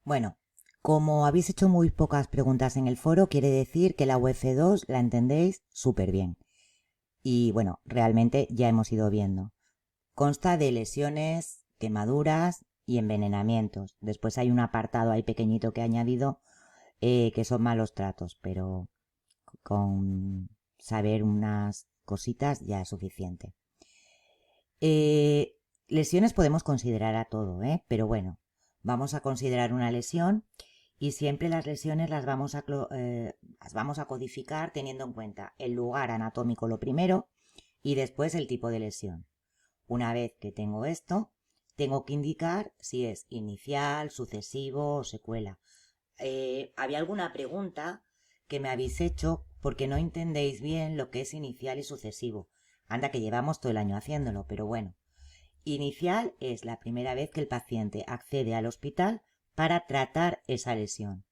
Bueno, como habéis hecho muy pocas preguntas en el foro, quiere decir que la UF2 la entendéis súper bien. Y bueno, realmente ya hemos ido viendo. Consta de lesiones, quemaduras y envenenamientos. Después hay un apartado ahí pequeñito que he añadido que son malos tratos, pero con saber unas cositas ya es suficiente. Lesiones podemos considerar a todo, pero bueno, vamos a considerar una lesión y siempre las lesiones las vamos a codificar teniendo en cuenta el lugar anatómico lo primero y después el tipo de lesión. Una vez que tengo esto, tengo que indicar si es inicial, sucesivo o secuela. Había alguna pregunta que me habéis hecho porque no entendéis bien lo que es inicial y sucesivo. Anda que llevamos todo el año haciéndolo, pero bueno. Inicial es la primera vez que el paciente accede al hospital para tratar esa lesión.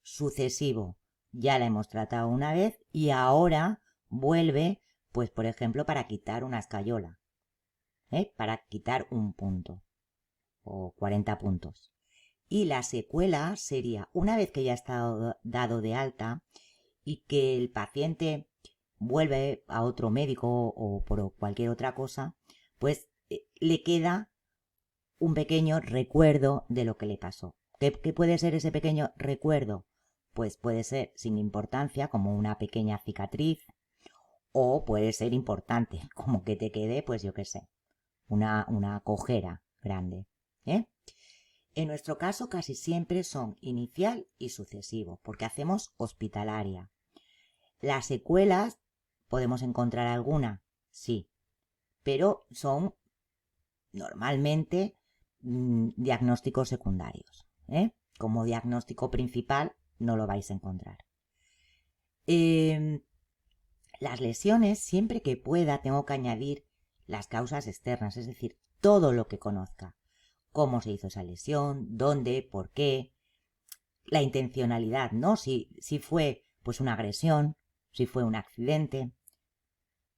Sucesivo, ya la hemos tratado una vez y ahora vuelve, pues por ejemplo, para quitar una escayola, para quitar un punto o 40 puntos. Y la secuela sería una vez que ya está dado de alta y que el paciente vuelve a otro médico o por cualquier otra cosa, pues le queda un pequeño recuerdo de lo que le pasó. ¿Qué puede ser ese pequeño recuerdo? Pues puede ser sin importancia, como una pequeña cicatriz, o puede ser importante, como que te quede, pues yo qué sé, una cojera grande. En nuestro caso casi siempre son inicial y sucesivo, porque hacemos hospitalaria. Las secuelas, ¿podemos encontrar alguna? Sí, pero son normalmente diagnósticos secundarios. Como diagnóstico principal no lo vais a encontrar. Las lesiones, siempre que pueda, tengo que añadir las causas externas, es decir, todo lo que conozca. Cómo se hizo esa lesión, dónde, por qué, la intencionalidad, ¿no? Si fue pues una agresión, si fue un accidente.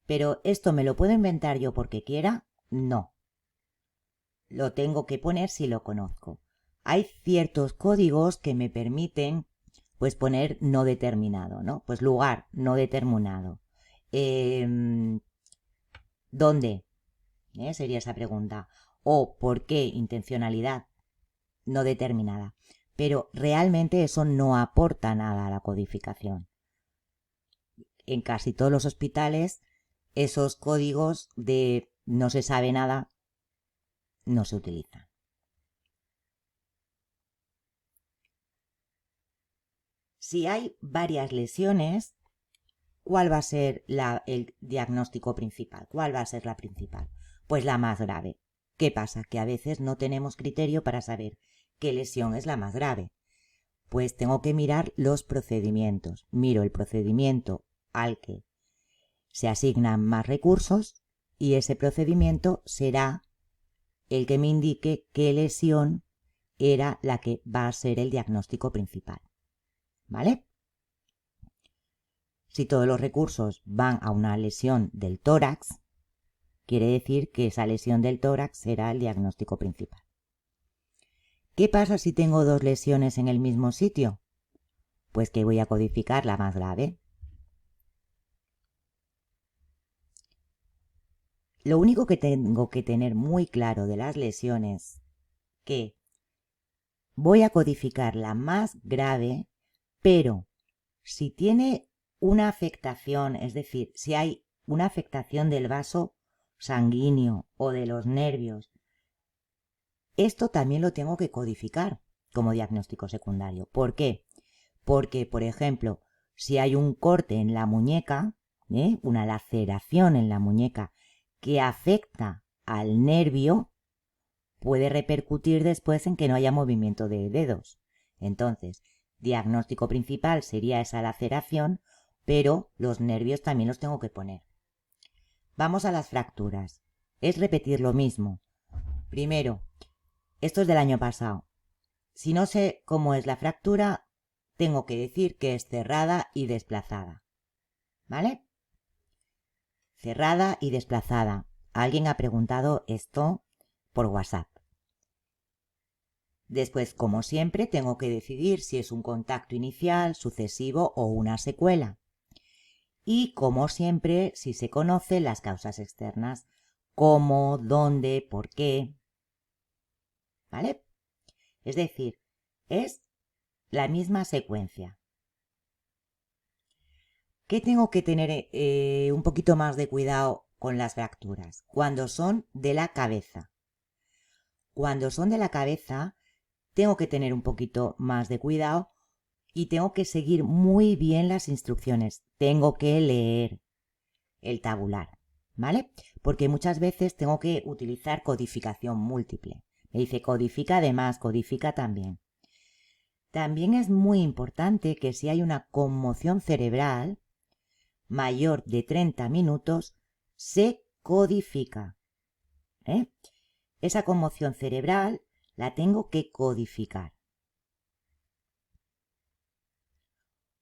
Pero esto me lo puedo inventar yo porque quiera, no. Lo tengo que poner si lo conozco. Hay ciertos códigos que me permiten pues poner no determinado, ¿no? Pues lugar no determinado. ¿Dónde? Sería esa pregunta. O ¿por qué? Intencionalidad no determinada. Pero realmente eso no aporta nada a la codificación. En casi todos los hospitales esos códigos de no se sabe nada no se utilizan. Si hay varias lesiones, ¿cuál va a ser el diagnóstico principal? ¿Cuál va a ser la principal? Pues la más grave. ¿Qué pasa? Que a veces no tenemos criterio para saber qué lesión es la más grave. Pues tengo que mirar los procedimientos. Miro el procedimiento al que se asignan más recursos y ese procedimiento será el que me indique qué lesión era la que va a ser el diagnóstico principal. ¿Vale? Si todos los recursos van a una lesión del tórax, quiere decir que esa lesión del tórax será el diagnóstico principal. ¿Qué pasa si tengo dos lesiones en el mismo sitio? Pues que voy a codificar la más grave. Lo único que tengo que tener muy claro de las lesiones que voy a codificar la más grave, pero si tiene una afectación, es decir, si hay una afectación del vaso sanguíneo o de los nervios, esto también lo tengo que codificar como diagnóstico secundario. ¿Por qué? Porque, por ejemplo, si hay un corte en la muñeca, una laceración en la muñeca que afecta al nervio, puede repercutir después en que no haya movimiento de dedos. Entonces, diagnóstico principal sería esa laceración, pero los nervios también los tengo que poner. Vamos a las fracturas. Es repetir lo mismo. Primero, esto es del año pasado. Si no sé cómo es la fractura, tengo que decir que es cerrada y desplazada. ¿Vale? Cerrada y desplazada. Alguien ha preguntado esto por WhatsApp. Después, como siempre, tengo que decidir si es un contacto inicial, sucesivo o una secuela. Y, como siempre, si se conocen las causas externas, cómo, dónde, por qué. ¿Vale? Es decir, es la misma secuencia. ¿Qué tengo que tener un poquito más de cuidado con las fracturas? Cuando son de la cabeza. Cuando son de la cabeza, tengo que tener un poquito más de cuidado y tengo que seguir muy bien las instrucciones. Tengo que leer el tabular, ¿vale? Porque muchas veces tengo que utilizar codificación múltiple. Me dice codifica además, codifica también. También es muy importante que si hay una conmoción cerebral mayor de 30 minutos, se codifica. Esa conmoción cerebral la tengo que codificar.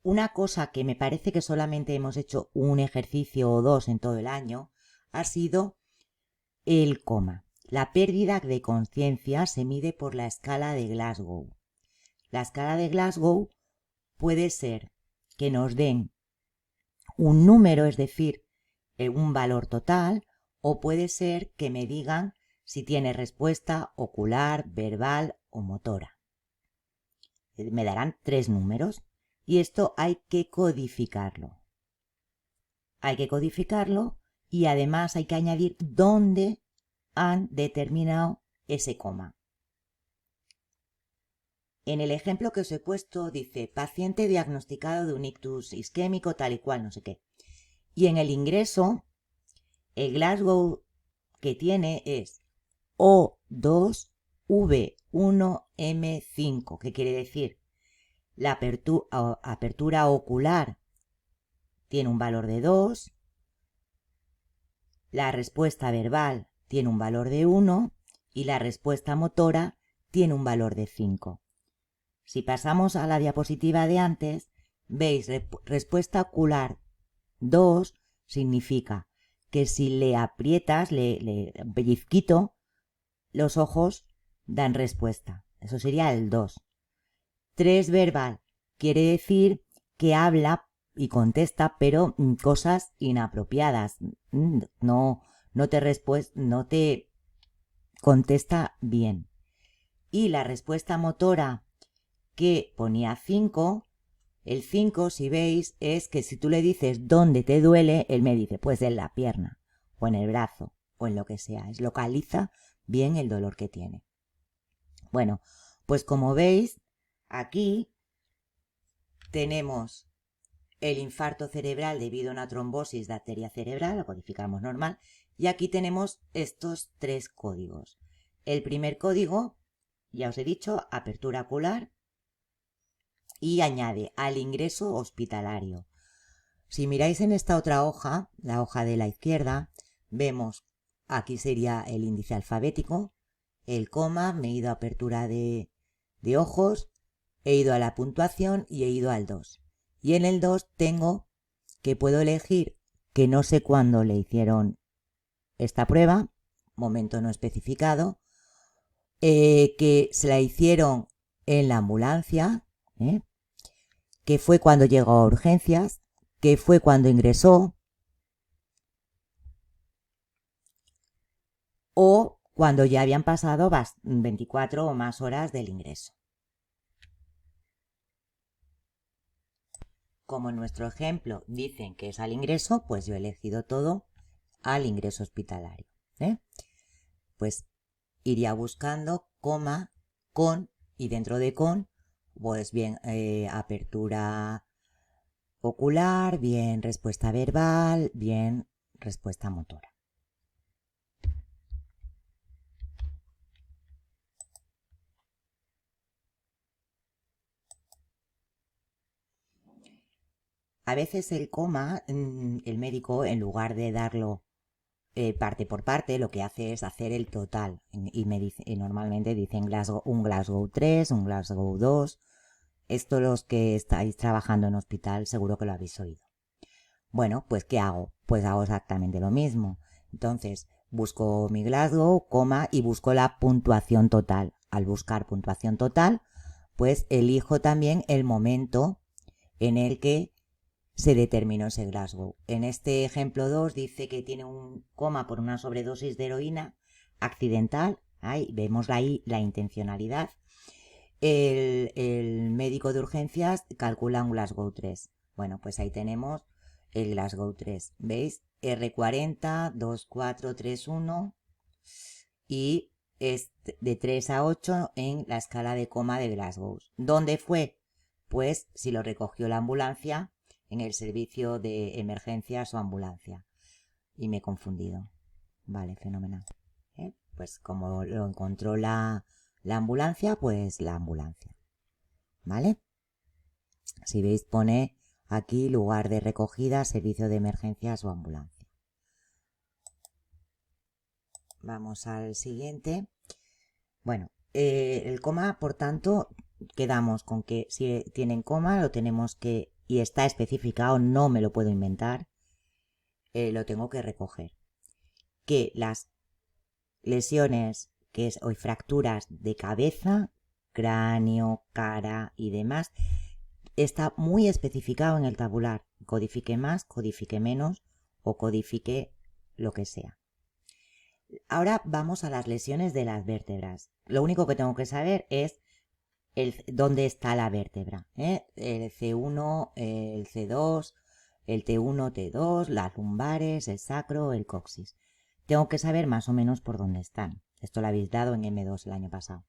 Una cosa que me parece que solamente hemos hecho un ejercicio o dos en todo el año ha sido el coma. La pérdida de conciencia se mide por la escala de Glasgow. La escala de Glasgow puede ser que nos den un número, es decir, un valor total, o puede ser que me digan si tiene respuesta ocular, verbal o motora. Me darán 3 números y esto hay que codificarlo. Hay que codificarlo y además hay que añadir dónde han determinado ese coma. En el ejemplo que os he puesto dice paciente diagnosticado de un ictus isquémico tal y cual, no sé qué. Y en el ingreso, el Glasgow que tiene es O2V1M5, que quiere decir la apertura ocular tiene un valor de 2, la respuesta verbal tiene un valor de 1 y la respuesta motora tiene un valor de 5. Si pasamos a la diapositiva de antes, veis respuesta ocular 2 significa que si le aprietas, le pellizquito, los ojos dan respuesta. Eso sería el 2. 3 verbal quiere decir que habla y contesta, pero cosas inapropiadas. No te contesta bien. Y la respuesta motora que ponía 5, el 5, si veis, es que si tú le dices dónde te duele, él me dice, pues en la pierna, o en el brazo, o en lo que sea. Localiza bien el dolor que tiene. Bueno, pues como veis, aquí tenemos el infarto cerebral debido a una trombosis de arteria cerebral, lo codificamos normal, y aquí tenemos estos 3 códigos. El primer código, ya os he dicho, apertura ocular, y añade al ingreso hospitalario. Si miráis en esta otra hoja, la hoja de la izquierda, vemos, aquí sería el índice alfabético, el coma, me he ido a apertura de ojos, he ido a la puntuación y he ido al 2. Y en el 2 tengo que puedo elegir que no sé cuándo le hicieron esta prueba, momento no especificado, que se la hicieron en la ambulancia, que fue cuando llegó a urgencias, que fue cuando ingresó, o cuando ya habían pasado 24 o más horas del ingreso. Como en nuestro ejemplo dicen que es al ingreso, pues yo he elegido todo al ingreso hospitalario. Pues iría buscando coma, con, y dentro de con, pues bien apertura ocular, bien respuesta verbal, bien respuesta motora. A veces el coma, el médico, en lugar de darlo parte por parte, lo que hace es hacer el total. Y me dice, normalmente dicen un Glasgow 3, un Glasgow 2. Esto los que estáis trabajando en hospital seguro que lo habéis oído. Bueno, pues ¿qué hago? Pues hago exactamente lo mismo. Entonces, Busco mi Glasgow, coma, y busco la puntuación total. Al buscar puntuación total, pues elijo también el momento en el que se determinó ese Glasgow. En este ejemplo 2 dice que tiene un coma por una sobredosis de heroína accidental. Ahí vemos ahí la intencionalidad. El médico de urgencias calcula un Glasgow 3. Bueno, pues ahí tenemos el Glasgow 3. ¿Veis? R40, 2431 y es de 3 a 8 en la escala de coma de Glasgow. ¿Dónde fue? Pues si lo recogió la ambulancia en el servicio de emergencias o ambulancia. Y me he confundido. Vale, fenomenal. Pues como lo encontró la ambulancia, pues la ambulancia. ¿Vale? Si veis, pone aquí lugar de recogida, servicio de emergencias o ambulancia. Vamos al siguiente. Bueno, el coma, por tanto, quedamos con que si tienen coma, lo tenemos que, y está especificado, no me lo puedo inventar, lo tengo que recoger. Que las lesiones o fracturas de cabeza, cráneo, cara y demás, está muy especificado en el tabular. Codifique más, codifique menos o codifique lo que sea. Ahora vamos a las lesiones de las vértebras. Lo único que tengo que saber es dónde está la vértebra. El C1, el C2, el T1, T2, las lumbares, el sacro, el coxis. Tengo que saber más o menos por dónde están. Esto lo habéis dado en M2 el año pasado.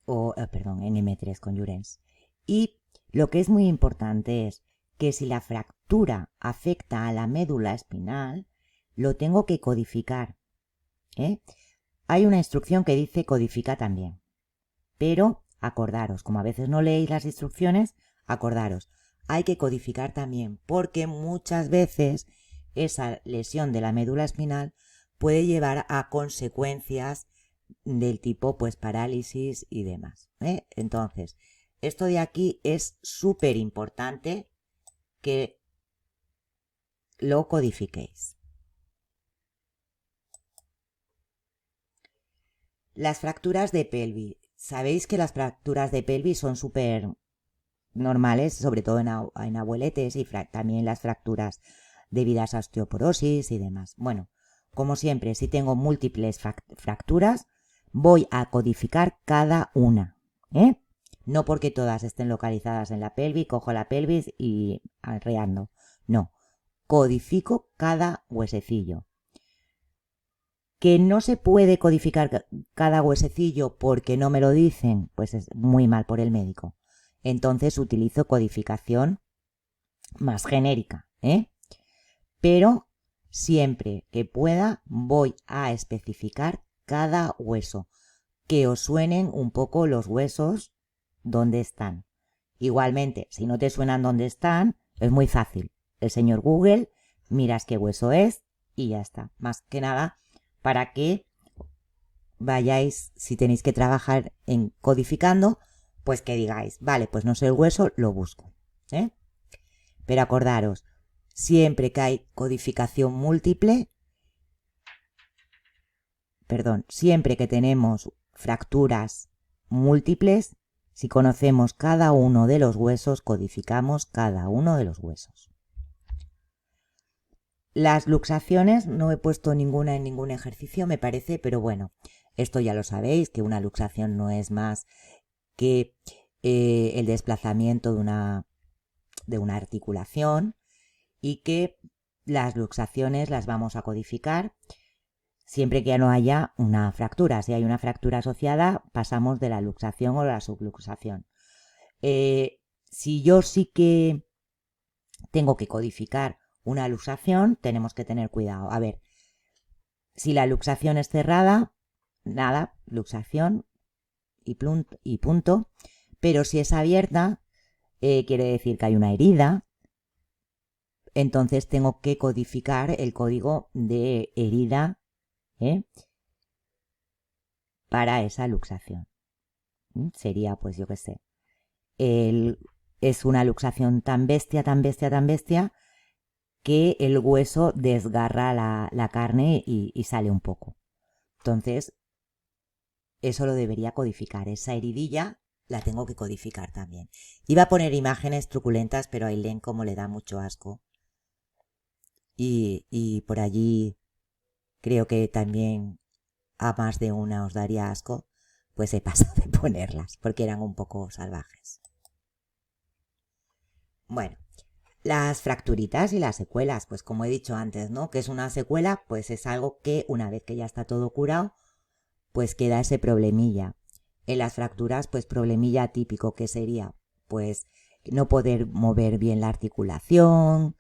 Perdón, en M3 con Llorens. Y lo que es muy importante es que si la fractura afecta a la médula espinal, lo tengo que codificar. Hay una instrucción que dice codifica también. Pero acordaros, como a veces no leéis las instrucciones, acordaros, hay que codificar también, porque muchas veces esa lesión de la médula espinal puede llevar a consecuencias del tipo pues parálisis y demás. Entonces, esto de aquí es súper importante que lo codifiquéis. Las fracturas de pelvis. Sabéis que las fracturas de pelvis son súper normales, sobre todo en abueletes, y también las fracturas debidas a osteoporosis y demás. Bueno, como siempre, si tengo múltiples fracturas, voy a codificar cada una. No porque todas estén localizadas en la pelvis, cojo la pelvis y arreando. No, codifico cada huesecillo. Que no se puede codificar cada huesecillo porque no me lo dicen, pues es muy mal por el médico. Entonces utilizo codificación más genérica, pero siempre que pueda voy a especificar cada hueso, que os suenen un poco los huesos donde están. Igualmente, si no te suenan donde están, es muy fácil. El señor Google, miras qué hueso es y ya está. Más que nada para que vayáis, si tenéis que trabajar en codificando, pues que digáis, vale, pues no sé el hueso, lo busco. Pero acordaros, siempre que hay codificación múltiple, siempre que tenemos fracturas múltiples, si conocemos cada uno de los huesos, codificamos cada uno de los huesos. Las luxaciones, no he puesto ninguna en ningún ejercicio, me parece, pero bueno, esto ya lo sabéis, que una luxación no es más que el desplazamiento de una articulación y que las luxaciones las vamos a codificar siempre que ya no haya una fractura. Si hay una fractura asociada, pasamos de la luxación o la subluxación. Si yo sí que tengo que codificar una luxación, tenemos que tener cuidado. A ver, si la luxación es cerrada, nada, luxación y punto. Pero si es abierta, quiere decir que hay una herida. Entonces tengo que codificar el código de herida para esa luxación. Sería, pues yo qué sé, es una luxación tan bestia, que el hueso desgarra la carne y sale un poco. Entonces, eso lo debería codificar. Esa heridilla la tengo que codificar también. Iba a poner imágenes truculentas, pero a Ailén como le da mucho asco. Y por allí creo que también a más de una os daría asco, pues he pasado de ponerlas, porque eran un poco salvajes. Bueno, las fracturitas y las secuelas, pues como he dicho antes, ¿no? Que es una secuela, pues es algo que una vez que ya está todo curado, pues queda ese problemilla. En las fracturas, pues problemilla típico que sería, pues no poder mover bien la articulación,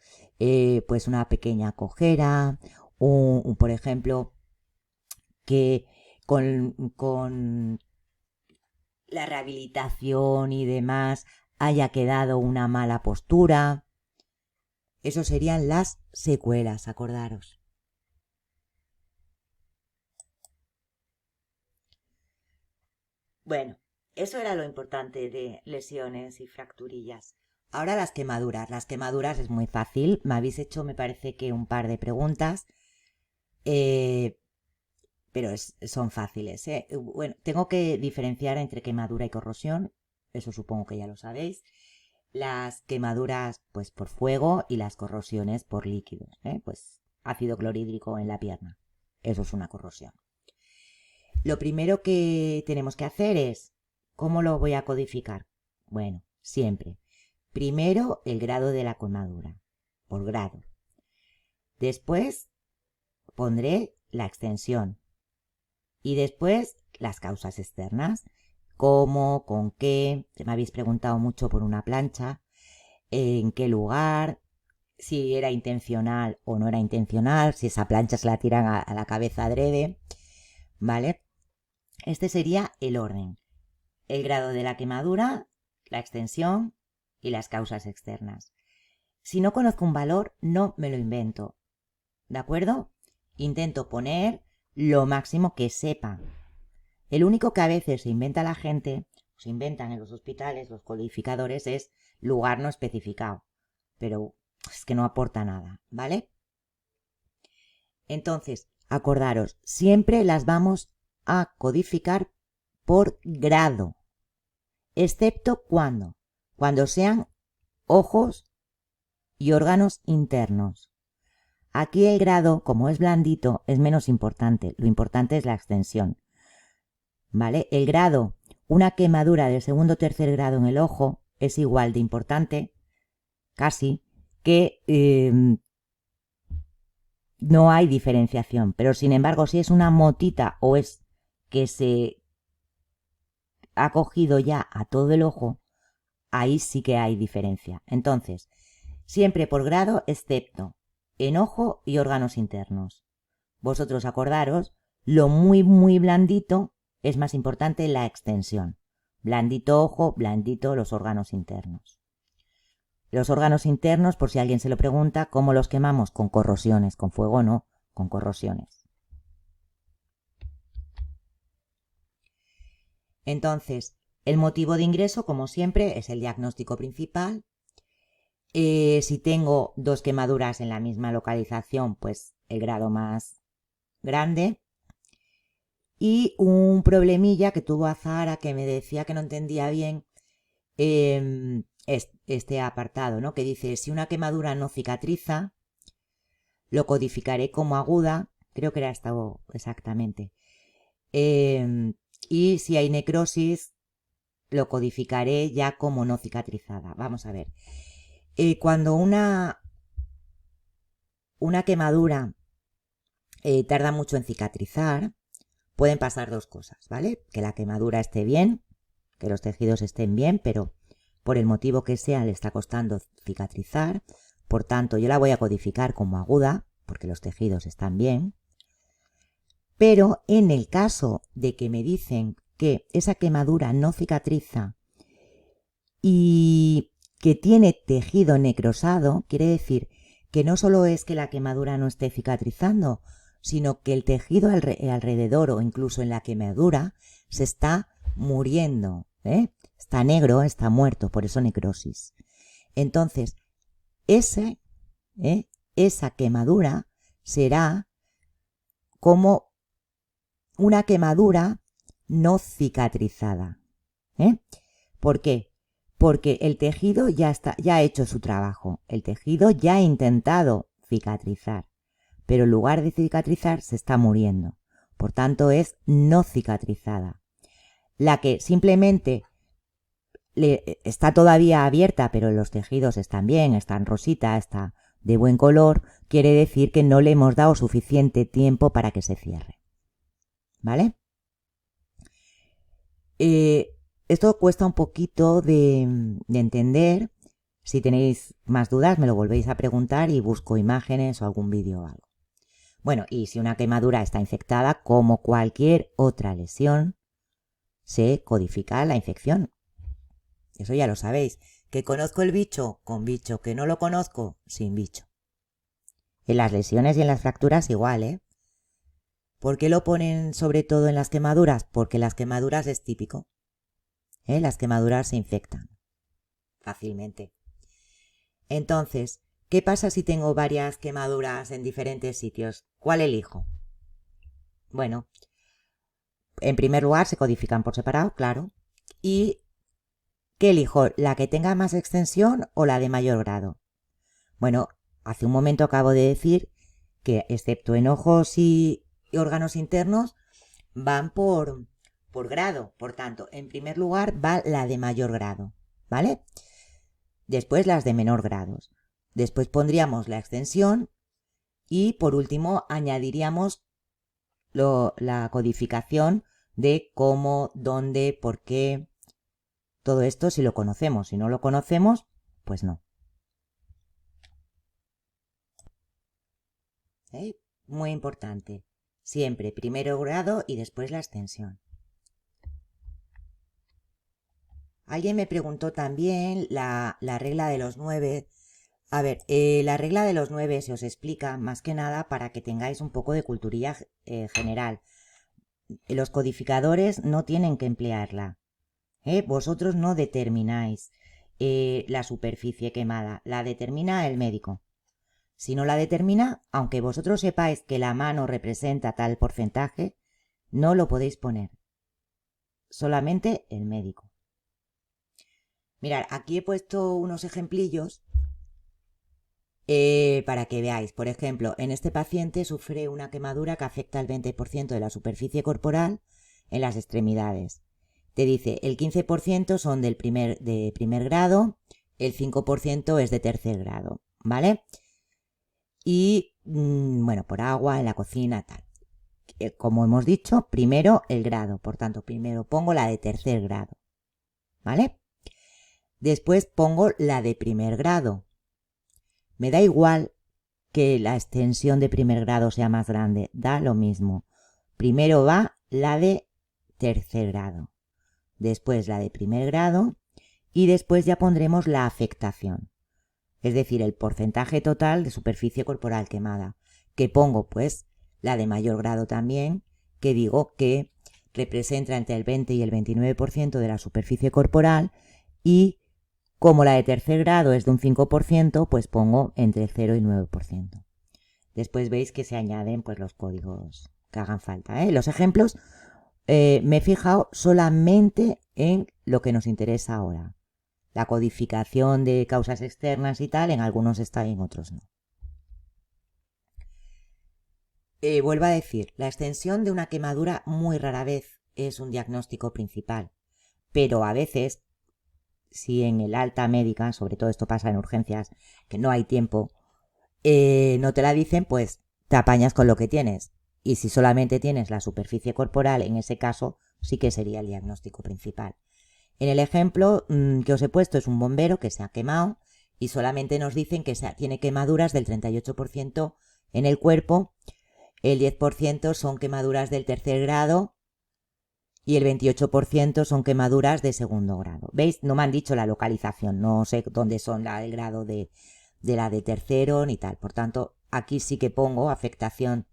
pues una pequeña cojera, por ejemplo, que con la rehabilitación y demás haya quedado una mala postura. Eso serían las secuelas, acordaros. Bueno, eso era lo importante de lesiones y fracturillas. Ahora las quemaduras. Las quemaduras es muy fácil. Me habéis hecho, me parece que un par de preguntas. Pero son fáciles. Bueno, tengo que diferenciar entre quemadura y corrosión. Eso supongo que ya lo sabéis. Las quemaduras, pues por fuego, y las corrosiones por líquidos. Pues ácido clorhídrico en la pierna. Eso es una corrosión. Lo primero que tenemos que hacer es, ¿cómo lo voy a codificar? Bueno, siempre. Primero el grado de la quemadura, por grado. Después pondré la extensión. Y después las causas externas. ¿Cómo? ¿Con qué? Me habéis preguntado mucho por una plancha. ¿En qué lugar? Si era intencional o no era intencional. Si esa plancha se la tiran a la cabeza adrede. ¿Vale? Este sería el orden. El grado de la quemadura, la extensión y las causas externas. Si no conozco un valor, no me lo invento. ¿De acuerdo? Intento poner lo máximo que sepa. El único que a veces se inventa la gente, se inventan en los hospitales, los codificadores, es lugar no especificado. Pero es que no aporta nada, ¿vale? Entonces, acordaros, siempre las vamos a codificar por grado, excepto cuando sean ojos y órganos internos. Aquí el grado, como es blandito, es menos importante. Lo importante es la extensión. ¿Vale? El grado, una quemadura de segundo o tercer grado en el ojo, es igual de importante, casi, que no hay diferenciación. Pero sin embargo, si es una motita o es que se ha cogido ya a todo el ojo, ahí sí que hay diferencia. Entonces, siempre por grado, excepto en ojo y órganos internos. Vosotros acordaros, lo muy, muy blandito es más importante la extensión. Blandito ojo, blandito los órganos internos. Los órganos internos, por si alguien se lo pregunta, ¿cómo los quemamos? Con corrosiones, con fuego no, con corrosiones. Entonces, el motivo de ingreso, como siempre, es el diagnóstico principal. Si tengo dos quemaduras en la misma localización, pues el grado más grande. Y un problemilla que tuvo Azahara que me decía que no entendía bien este apartado, ¿no? Que dice, si una quemadura no cicatriza, lo codificaré como aguda, creo que era esto exactamente. Y si hay necrosis, lo codificaré ya como no cicatrizada. Vamos a ver. Cuando una quemadura tarda mucho en cicatrizar, pueden pasar dos cosas, ¿vale? Que la quemadura esté bien, que los tejidos estén bien, pero por el motivo que sea le está costando cicatrizar. Por tanto, yo la voy a codificar como aguda, porque los tejidos están bien. Pero en el caso de que me dicen que esa quemadura no cicatriza y que tiene tejido necrosado, quiere decir que no solo es que la quemadura no esté cicatrizando, sino que el tejido alrededor o incluso en la quemadura se está muriendo, está negro, está muerto, por eso necrosis. Entonces, ese esa quemadura será como una quemadura no cicatrizada. ¿Por qué? Porque el tejido ya ha hecho su trabajo. El tejido ya ha intentado cicatrizar, pero en lugar de cicatrizar se está muriendo. Por tanto, es no cicatrizada. La que simplemente está todavía abierta, pero los tejidos están bien, están rosita, está de buen color, quiere decir que no le hemos dado suficiente tiempo para que se cierre. ¿Vale? Esto cuesta un poquito de entender. Si tenéis más dudas, me lo volvéis a preguntar y busco imágenes o algún vídeo o algo. Bueno, y si una quemadura está infectada, como cualquier otra lesión, se codifica la infección. Eso ya lo sabéis. Que conozco el bicho, con bicho. Que no lo conozco, sin bicho. En las lesiones y en las fracturas igual, ¿eh? ¿Por qué lo ponen sobre todo en las quemaduras? Porque las quemaduras es típico. Las quemaduras se infectan fácilmente. Entonces, ¿qué pasa si tengo varias quemaduras en diferentes sitios? ¿Cuál elijo? Bueno, en primer lugar se codifican por separado, claro. ¿Y qué elijo? ¿La que tenga más extensión o la de mayor grado? Bueno, hace un momento acabo de decir que, excepto en ojos y órganos internos, van por grado. Por tanto, en primer lugar va la de mayor grado, ¿vale? Después las de menor grado. Después pondríamos la extensión y por último añadiríamos la codificación de cómo, dónde, por qué. Todo esto si lo conocemos. Si no lo conocemos, pues no. Muy importante. Siempre primero grado y después la extensión. Alguien me preguntó también la regla de los 9. A ver, la regla de los 9 se os explica más que nada para que tengáis un poco de culturilla general. Los codificadores no tienen que emplearla. Vosotros no determináis la superficie quemada, la determina el médico. Si no la determina, aunque vosotros sepáis que la mano representa tal porcentaje, no lo podéis poner. Solamente el médico. Mirad, aquí he puesto unos ejemplillos para que veáis. Por ejemplo, en este paciente sufre una quemadura que afecta al 20% de la superficie corporal en las extremidades. Te dice, el 15% son de primer grado, el 5% es de tercer grado, ¿vale? Y, bueno, por agua, en la cocina, tal. Como hemos dicho, primero el grado, por tanto, primero pongo la de tercer grado, ¿vale? Después pongo la de primer grado. Me da igual que la extensión de primer grado sea más grande, da lo mismo. Primero va la de tercer grado, después la de primer grado y después ya pondremos la afectación, es decir, el porcentaje total de superficie corporal quemada, que pongo pues la de mayor grado también, que digo que representa entre el 20 y el 29% de la superficie corporal, y como la de tercer grado es de un 5%, pues pongo entre 0 y 9%. Después veis que se añaden pues los códigos que hagan falta, ¿eh? Los ejemplos me he fijado solamente en lo que nos interesa ahora. La codificación de causas externas y tal, en algunos está y en otros no. Vuelvo a decir, la extensión de una quemadura muy rara vez es un diagnóstico principal, pero a veces, si en el alta médica, sobre todo esto pasa en urgencias, que no hay tiempo, no te la dicen, pues te apañas con lo que tienes. Y si solamente tienes la superficie corporal, en ese caso sí que sería el diagnóstico principal. En el ejemplo que os he puesto es un bombero que se ha quemado y solamente nos dicen que tiene quemaduras del 38% en el cuerpo, el 10% son quemaduras del tercer grado y el 28% son quemaduras de segundo grado. ¿Veis? No me han dicho la localización, no sé dónde son el grado de la de tercero ni tal. Por tanto, aquí sí que pongo afectación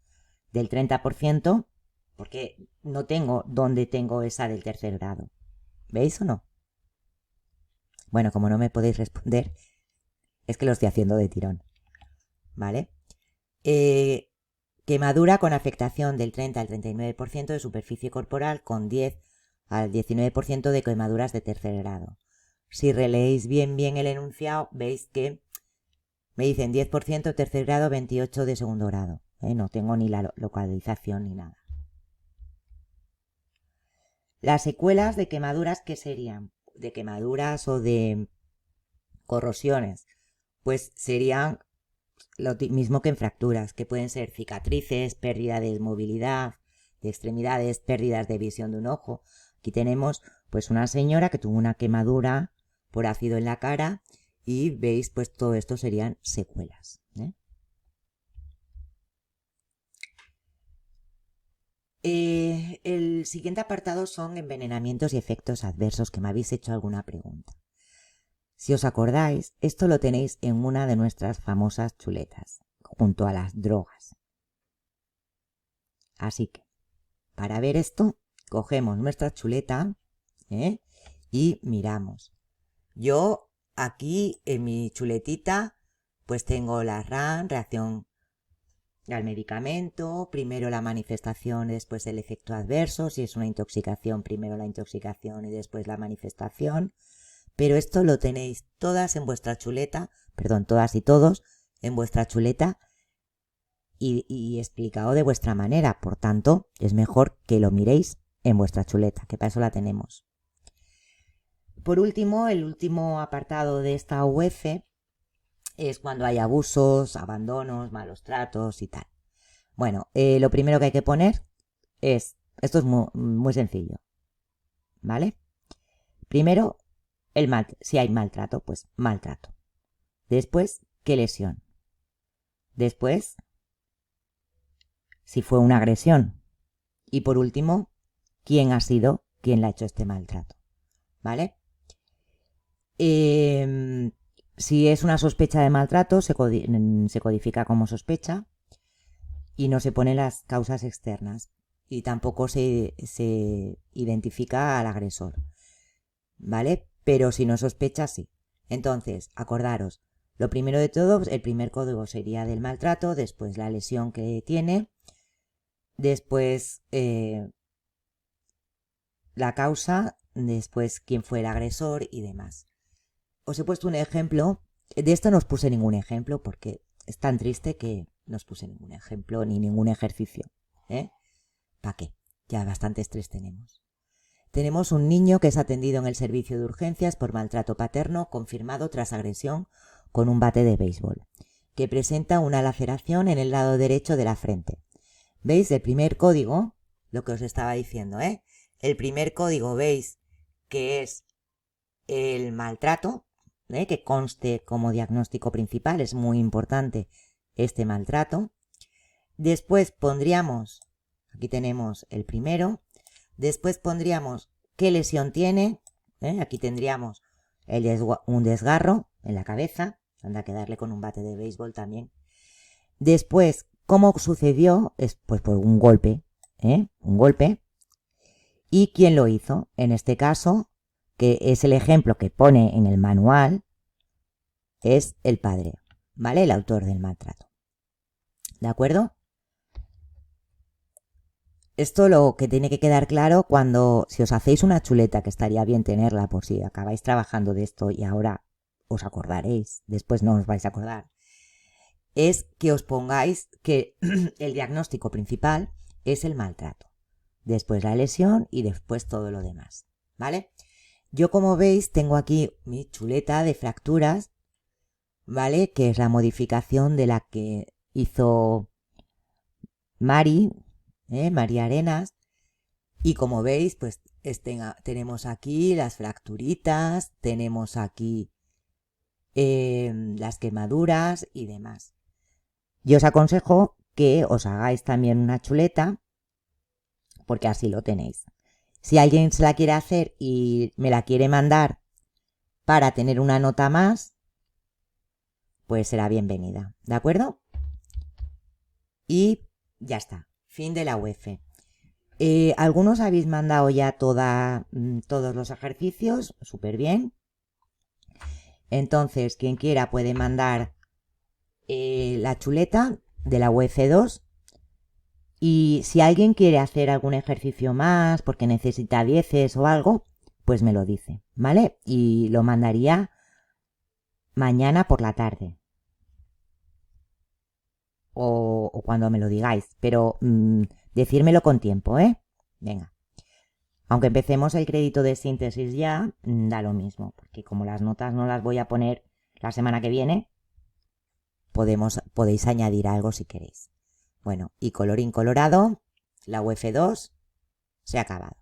del 30% porque no tengo dónde tengo esa del tercer grado. ¿Veis o no? Bueno, como no me podéis responder, es que lo estoy haciendo de tirón, ¿vale? Quemadura con afectación del 30 al 39% de superficie corporal, con 10 al 19% de quemaduras de tercer grado. Si releéis bien el enunciado, veis que me dicen 10% de tercer grado, 28% de segundo grado. No tengo ni la localización ni nada. Las secuelas de quemaduras, ¿qué serían? De quemaduras o de corrosiones, pues serían lo mismo que en fracturas, que pueden ser cicatrices, pérdida de movilidad, de extremidades, pérdidas de visión de un ojo. Aquí tenemos pues una señora que tuvo una quemadura por ácido en la cara y veis pues todo esto serían secuelas. El siguiente apartado son envenenamientos y efectos adversos, que me habéis hecho alguna pregunta. Si os acordáis, esto lo tenéis en una de nuestras famosas chuletas, junto a las drogas. Así que, para ver esto, cogemos nuestra chuleta y miramos. Yo aquí en mi chuletita pues tengo la RAM, reacción al medicamento, primero la manifestación, después el efecto adverso, si es una intoxicación, primero la intoxicación y después la manifestación. Pero esto lo tenéis todas en vuestra chuleta, todas y todos en vuestra chuleta y explicado de vuestra manera. Por tanto, es mejor que lo miréis en vuestra chuleta, que para eso la tenemos. Por último, el último apartado de esta UF es cuando hay abusos, abandonos, malos tratos y tal. Bueno, lo primero que hay que poner es, esto es muy sencillo, ¿vale? Primero, si hay maltrato, pues maltrato. Después, ¿qué lesión? Después, si fue una agresión. Y por último, ¿quién ha sido quien le ha hecho este maltrato? ¿Vale? Si es una sospecha de maltrato, se codifica como sospecha y no se ponen las causas externas y tampoco se identifica al agresor, ¿vale? Pero si no sospecha, sí. Entonces, acordaros, lo primero de todo, el primer código sería del maltrato, después la lesión que tiene, después la causa, después quién fue el agresor y demás. Os he puesto un ejemplo. De esto no os puse ningún ejemplo porque es tan triste que no os puse ningún ejemplo ni ningún ejercicio. ¿Para qué? Ya bastante estrés tenemos. Tenemos un niño que es atendido en el servicio de urgencias por maltrato paterno confirmado tras agresión con un bate de béisbol, que presenta una laceración en el lado derecho de la frente. ¿Veis el primer código? Lo que os estaba diciendo, El primer código veis que es el maltrato, que conste como diagnóstico principal, es muy importante este maltrato. Después pondríamos, aquí tenemos el primero, después pondríamos qué lesión tiene, aquí tendríamos un desgarro en la cabeza, anda que darle con un bate de béisbol también. Después, ¿cómo sucedió? Pues por un golpe, un golpe. ¿Y quién lo hizo? En este caso, que es el ejemplo que pone en el manual, es el padre, ¿vale? El autor del maltrato. ¿De acuerdo? Esto lo que tiene que quedar claro cuando, si os hacéis una chuleta, que estaría bien tenerla por si acabáis trabajando de esto y ahora os acordaréis, después no os vais a acordar, es que os pongáis que el diagnóstico principal es el maltrato, después la lesión y después todo lo demás, ¿vale? Yo, como veis, tengo aquí mi chuleta de fracturas, ¿vale? Que es la modificación de la que hizo María Arenas. Y como veis, pues tenemos aquí las fracturitas, tenemos aquí las quemaduras y demás. Yo os aconsejo que os hagáis también una chuleta, porque así lo tenéis. Si alguien se la quiere hacer y me la quiere mandar para tener una nota más, pues será bienvenida, ¿de acuerdo? Y ya está, fin de la UF. Algunos habéis mandado ya todos los ejercicios, súper bien. Entonces, quien quiera puede mandar la chuleta de la UF2. Y si alguien quiere hacer algún ejercicio más porque necesita dieces o algo, pues me lo dice, ¿vale? Y lo mandaría mañana por la tarde. O cuando me lo digáis, pero decírmelo con tiempo, ¿eh? Venga. Aunque empecemos el crédito de síntesis ya, da lo mismo, porque como las notas no las voy a poner la semana que viene, podéis añadir algo si queréis. Bueno, y colorín colorado, la UF2 se ha acabado.